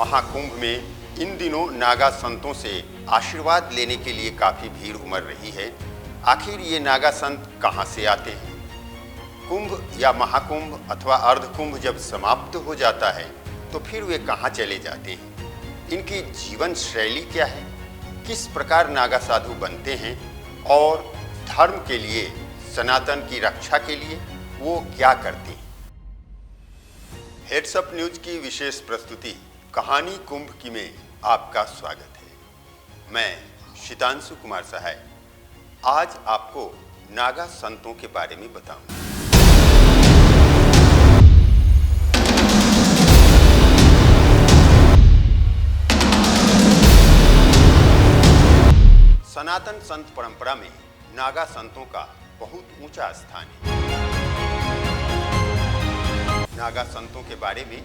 महाकुंभ में इन दिनों नागा संतों से आशीर्वाद लेने के लिए काफी भीड़ उमड़ रही है। आखिर ये नागा संत कहाँ से आते हैं? कुंभ या महाकुंभ अथवा अर्धकुंभ जब समाप्त हो जाता है तो फिर वे कहाँ चले जाते हैं? इनकी जीवन शैली क्या है? किस प्रकार नागा साधु बनते हैं और धर्म के लिए, सनातन की रक्षा के लिए वो क्या करते हैं? हेड्सअप न्यूज की विशेष प्रस्तुति कहानी कुंभ की में आपका स्वागत है। मैं शीतांशु कुमार सहाय आज आपको नागा संतों के बारे में बताऊंगा। सनातन संत परंपरा में नागा संतों का बहुत ऊंचा स्थान है। नागा संतों के बारे में,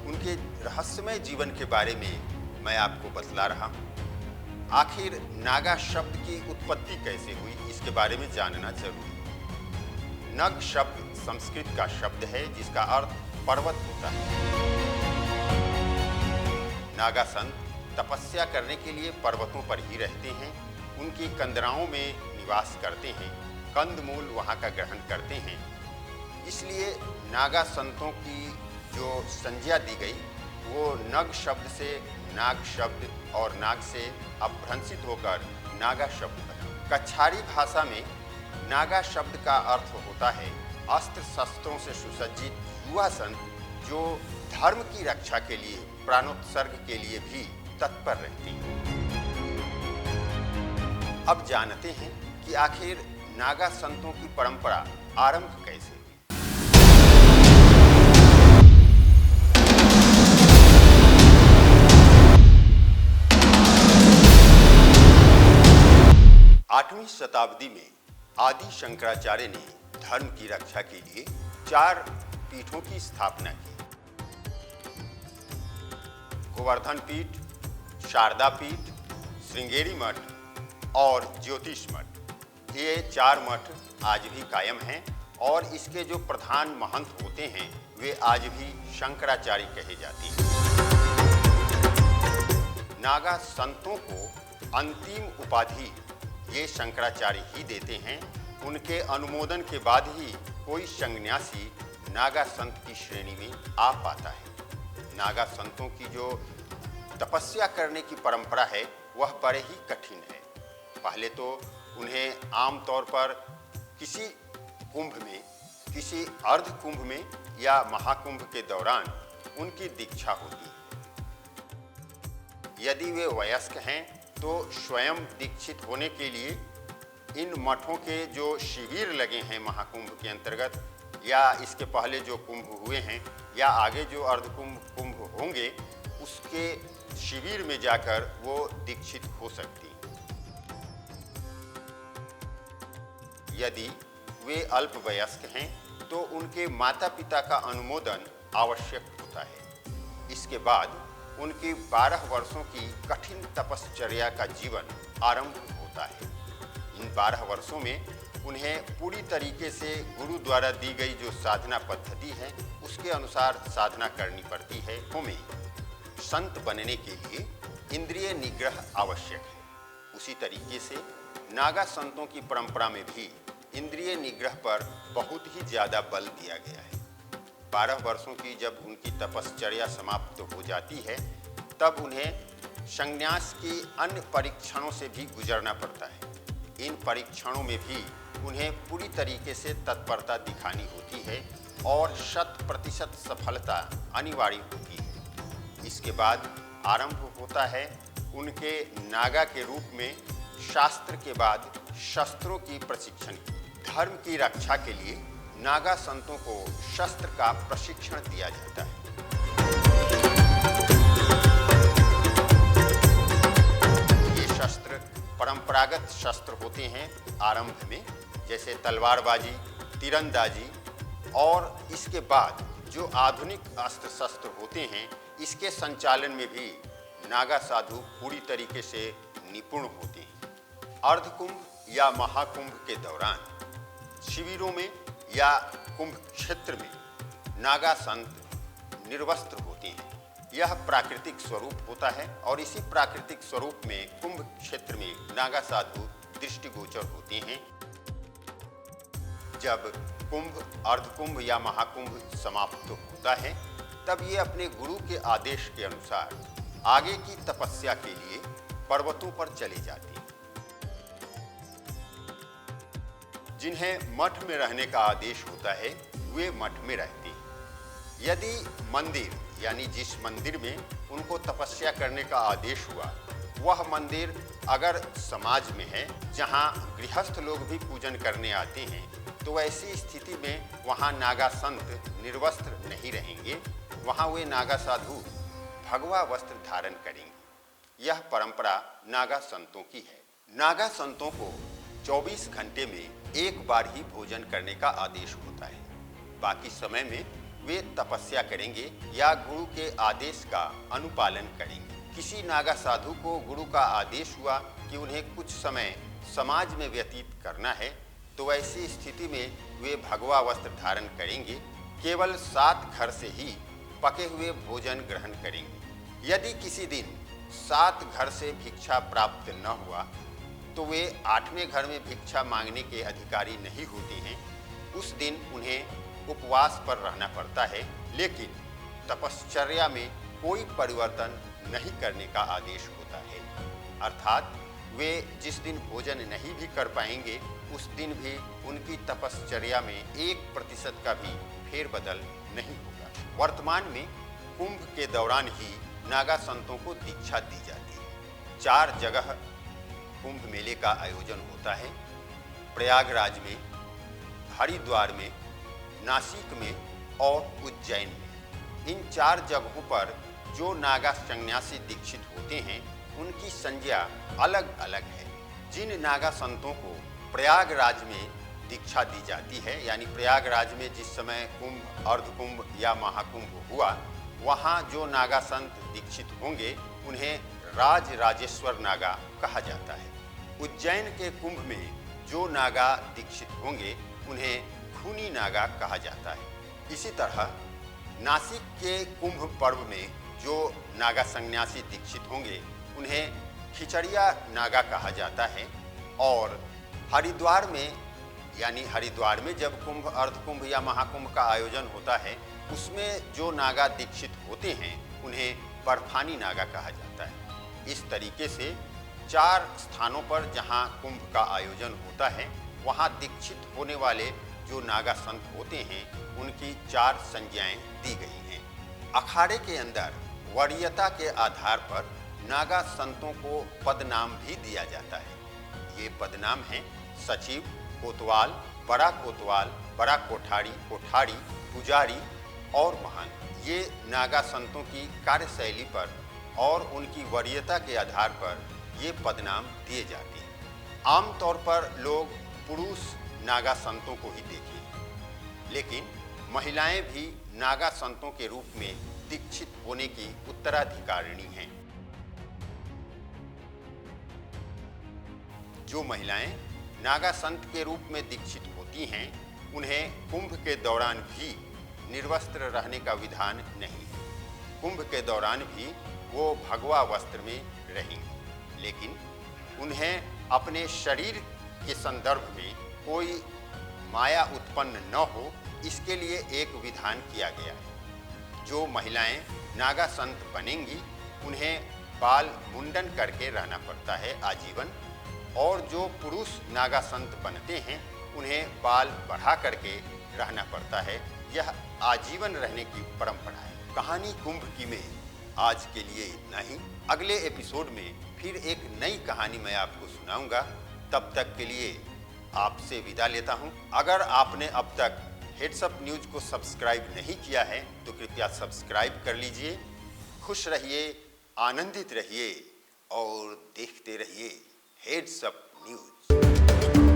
उनके रहस्यमय जीवन के बारे में मैं आपको बतला रहा हूँ। आखिर नागा शब्द की उत्पत्ति कैसे हुई, इसके बारे में जानना जरूरी है। नग शब्द संस्कृत का शब्द है जिसका अर्थ पर्वत होता है। नागा संत तपस्या करने के लिए पर्वतों पर ही रहते हैं। उनकी कंदराओं में निवास करते हैं, कंदमूल वहाँ का ग्रहण करते हैं। इसलिए नागा संतों की जो संज्ञा दी गई वो नग शब्द से नाग शब्द और नाग से अपभ्रंशित होकर नागा शब्द बना। कछारी भाषा में नागा शब्द का अर्थ होता है अस्त्र शस्त्रों से सुसज्जित युवा संत जो धर्म की रक्षा के लिए, प्राणोत्सर्ग के लिए भी तत्पर रहते हैं। अब जानते हैं कि आखिर नागा संतों की परंपरा आरंभ कैसे हुई। आठवीं शताब्दी में आदि शंकराचार्य ने धर्म की रक्षा के लिए 4 पीठों की स्थापना की। गोवर्धन पीठ, शारदा पीठ, श्रृंगेरी मठ और ज्योतिष मठ। ये 4 मठ आज भी कायम हैं और इसके जो प्रधान महंत होते हैं वे आज भी शंकराचार्य कहे जाते हैं। नागा संतों को अंतिम उपाधि ये शंकराचार्य ही देते हैं। उनके अनुमोदन के बाद ही कोई संन्यासी नागा संत की श्रेणी में आ पाता है। नागा संतों की जो तपस्या करने की परंपरा है वह बड़े ही कठिन है। पहले तो उन्हें आमतौर पर किसी कुंभ में, किसी अर्ध कुंभ में या महाकुंभ के दौरान उनकी दीक्षा होती है। यदि वे वयस्क हैं तो स्वयं दीक्षित होने के लिए इन मठों के जो शिविर लगे हैं महाकुंभ के अंतर्गत, या इसके पहले जो कुंभ हुए हैं या आगे जो अर्धकुंभ होंगे, उसके शिविर में जाकर वो दीक्षित हो सकती हैं। यदि वे अल्पवयस्क हैं तो उनके माता पिता का अनुमोदन आवश्यक होता है। इसके बाद उनकी 12 वर्षों की कठिन तपश्चर्या का जीवन आरंभ होता है। इन 12 वर्षों में उन्हें पूरी तरीके से गुरु द्वारा दी गई जो साधना पद्धति है उसके अनुसार साधना करनी पड़ती है। हमें संत बनने के लिए इंद्रिय निग्रह आवश्यक है। उसी तरीके से नागा संतों की परंपरा में भी इंद्रिय निग्रह पर बहुत ही ज़्यादा बल दिया गया है। 12 वर्षों की जब उनकी तपश्चर्या समाप्त हो जाती है तब उन्हें संन्यास की अन्य परीक्षणों से भी गुजरना पड़ता है। इन परीक्षणों में भी उन्हें पूरी तरीके से तत्परता दिखानी होती है और 100% सफलता अनिवार्य होती है। इसके बाद आरंभ होता है उनके नागा के रूप में शास्त्र के बाद शस्त्रों की प्रशिक्षण की। धर्म की रक्षा के लिए नागा संतों को शस्त्र का प्रशिक्षण दिया जाता है। ये शस्त्र परंपरागत शस्त्र होते हैं आरंभ में, जैसे तलवारबाजी, तीरंदाजी, और इसके बाद जो आधुनिक अस्त्र शस्त्र होते हैं इसके संचालन में भी नागा साधु पूरी तरीके से निपुण होते हैं। अर्धकुंभ या महाकुंभ के दौरान शिविरों में या कुंभ क्षेत्र में नागा संत निर्वस्त्र होते हैं। यह प्राकृतिक स्वरूप होता है और इसी प्राकृतिक स्वरूप में कुंभ क्षेत्र में नागा साधु दृष्टिगोचर होते हैं। जब कुंभ, अर्धकुंभ या महाकुंभ समाप्त होता है तब ये अपने गुरु के आदेश के अनुसार आगे की तपस्या के लिए पर्वतों पर चले जाते हैं। जिन्हें मठ में रहने का आदेश होता है वे मठ में रहते हैं। यदि मंदिर यानी जिस मंदिर में उनको तपस्या करने का आदेश हुआ वह मंदिर अगर समाज में है जहां गृहस्थ लोग भी पूजन करने आते हैं तो ऐसी स्थिति में वहां नागा संत निर्वस्त्र नहीं रहेंगे, वहां वे नागा साधु भगवा वस्त्र धारण करेंगे। यह परंपरा नागा संतों की है। नागा संतों को 24 घंटे में एक बार ही भोजन करने का आदेश होता है। बाकी समय में वे तपस्या करेंगे या गुरु के आदेश का अनुपालन करेंगे। किसी नागा साधु को गुरु का आदेश हुआ कि उन्हें कुछ समय समाज में व्यतीत करना है तो ऐसी स्थिति में वे भगवा वस्त्र धारण करेंगे। केवल 7 घर से ही पके हुए भोजन ग्रहण करेंगे। यदि किसी दिन 7 घर से भिक्षा प्राप्त न हुआ तो वे 8वें घर में भिक्षा मांगने के अधिकारी नहीं होते हैं। उस दिन उन्हें उपवास पर रहना पड़ता है, लेकिन तपश्चर्या में कोई परिवर्तन नहीं करने का आदेश होता है। अर्थात वे जिस दिन भोजन नहीं भी कर पाएंगे उस दिन भी उनकी तपश्चर्या में 1% का भी फेरबदल नहीं होगा। वर्तमान में कुंभ के दौरान ही नागा संतों को दीक्षा दी जाती है। 4 जगह कुंभ मेले का आयोजन होता है, प्रयागराज में, हरिद्वार में, नासिक में और उज्जैन में। इन 4 जगहों पर जो नागा सन्यासी दीक्षित होते हैं उनकी संज्ञा अलग अलग है। जिन नागा संतों को प्रयागराज में दीक्षा दी जाती है यानी प्रयागराज में जिस समय कुंभ, अर्धकुंभ या महाकुंभ हुआ वहाँ जो नागा संत दीक्षित होंगे उन्हें राज राजेश्वर नागा कहा जाता है। उज्जैन के कुंभ में जो नागा दीक्षित होंगे उन्हें खूनी नागा कहा जाता है। इसी तरह नासिक के कुंभ पर्व में जो नागा सन्यासी दीक्षित होंगे उन्हें खिचड़िया नागा कहा जाता है। और हरिद्वार में यानी हरिद्वार में जब कुंभ, अर्धकुंभ या महाकुंभ का आयोजन होता है उसमें जो नागा दीक्षित होते हैं उन्हें बर्फानी नागा कहा जाता है। इस तरीके से 4 स्थानों पर जहां कुंभ का आयोजन होता है वहां दीक्षित होने वाले जो नागा संत होते हैं उनकी 4 संज्ञाएं दी गई हैं। अखाड़े के अंदर वरीयता के आधार पर नागा संतों को पदनाम भी दिया जाता है। ये पदनाम हैं सचिव, कोतवाल, बड़ा कोठारी, कोठारी, पुजारी और महंत। ये नागा संतों की कार्यशैली पर और उनकी वरीयता के आधार पर ये पदनाम दिए जाते हैं। आमतौर पर लोग पुरुष नागा संतों को ही देखे, लेकिन महिलाएं भी नागा संतों के रूप में दीक्षित होने की उत्तराधिकारिणी हैं। जो महिलाएं नागा संत के रूप में दीक्षित होती हैं उन्हें कुंभ के दौरान भी निर्वस्त्र रहने का विधान नहीं है। कुंभ के दौरान भी वो भगवा वस्त्र में रहेंगी, लेकिन उन्हें अपने शरीर के संदर्भ में कोई माया उत्पन्न न हो इसके लिए एक विधान किया गया है। जो महिलाएं नागा संत बनेंगी उन्हें बाल मुंडन करके रहना पड़ता है आजीवन, और जो पुरुष नागा संत बनते हैं उन्हें बाल बढ़ा करके रहना पड़ता है। यह आजीवन रहने की परंपरा है। कहानी कुंभ की में आज के लिए इतना ही। अगले एपिसोड में फिर एक नई कहानी मैं आपको सुनाऊंगा। तब तक के लिए आपसे विदा लेता हूं। अगर आपने अब तक हेड्सअप न्यूज को सब्सक्राइब नहीं किया है तो कृपया सब्सक्राइब कर लीजिए। खुश रहिए, आनंदित रहिए और देखते रहिए हेड्सअप न्यूज।